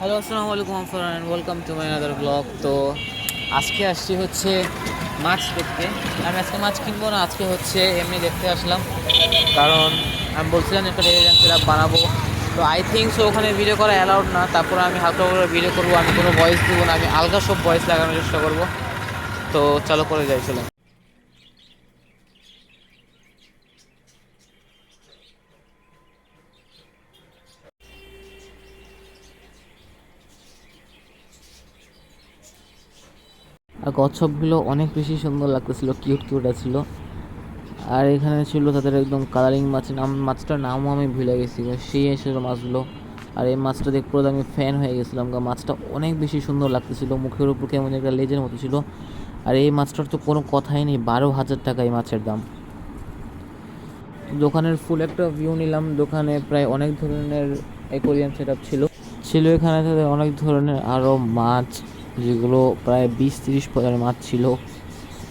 Hello, আসসালামু আলাইকুম friend, welcome to my other blog. তো আজকে আসছি হচ্ছে মাছ দেখতে। আমি আজকে মাছ কিনবো না, আজকে হচ্ছে এমনি দেখতে আসলাম। কারণ আমি বলছিলাম একটা টেলিগ্রাম সেটআপ বানাবো। তো আই থিঙ্ক সো ওখানে ভিডিও করা অ্যালাউড না। তারপরে আমি হালকা করে ভিডিও করবো, আমি কোনো ভয়েস দেবো না, আমি আলগা সব ভয়েস লাগানোর চেষ্টা করবো। তো চলো করে যাইছিলাম। আর কচ্ছপগুলো অনেক বেশি সুন্দর লাগতেছিল, কিউট কিউট ছিল। আর এখানে ছিল তাদের একদম কালারিং মাছ, মাছটার নামও আমি ভুলে গেছি, সেই এসেছিল মাছগুলো। আর এই মাছটা দেখে পুরো আমি ফ্যান হয়ে গেছিলাম, মাছটা অনেক বেশি সুন্দর লাগতেছিল, মুখের উপর কেমন একটা লেজের মতো ছিল। আর এই মাছটার তো কোনো কথাই নেই, 12,000 টাকা এই মাছের দাম। দোকানের ফুল একটা ভিউ নিলাম। দোকানে প্রায় অনেক ধরনের অ্যাকোয়ারিয়াম সেটআপ ছিল এখানে তাদের অনেক ধরনের আরও মাছ, যেগুলো প্রায় 20-30 প্রকারের মাছ ছিল।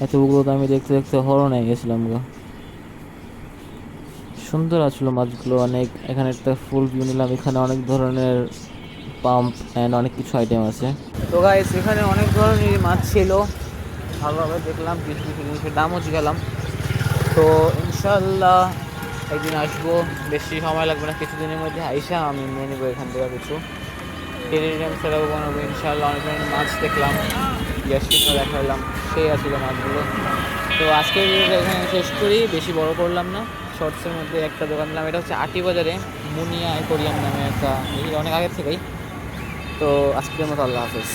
এতগুলো তো আমি দেখতে দেখতে হরণ হয়ে গেছিলাম গা। সুন্দর আসলো মাছগুলো অনেক। এখানে একটা ফুল ভিউ নিলাম, এখানে অনেক ধরনের পাম্প অ্যান্ড অনেক কিছু আইটেম আছে। তো গাইস, এখানে অনেক ধরনের মাছ ছিল, ভালোভাবে দেখলাম, কিছু কিছু জিনিসের দামও জিজ্ঞালাম। তো ইনশাল্লাহ একদিন আসবো, বেশি সময় লাগবে না, কিছুদিনের মধ্যে আইসা আমি নিয়ে নেবো এখান থেকে কিছু টেলিগ্রাম সেটাও বানাবো ইনশাল্লাহ। অনেক ধরনের মাছ দেখলাম, গ্যাসটিনও দেখালাম, সেই আসলে মাছগুলো। তো আজকের ভিডিওটা এখানে শেষ করি, বেশি বড় করলাম না। শর্টসের মধ্যে একটা দোকান দিলাম, এটা হচ্ছে আটি বাজারে, মুনিয়া অ্যাকোয়ারিয়াম নামে একটা, অনেক আগের থেকেই। তো আজকের মতো আল্লাহ হাফেজ।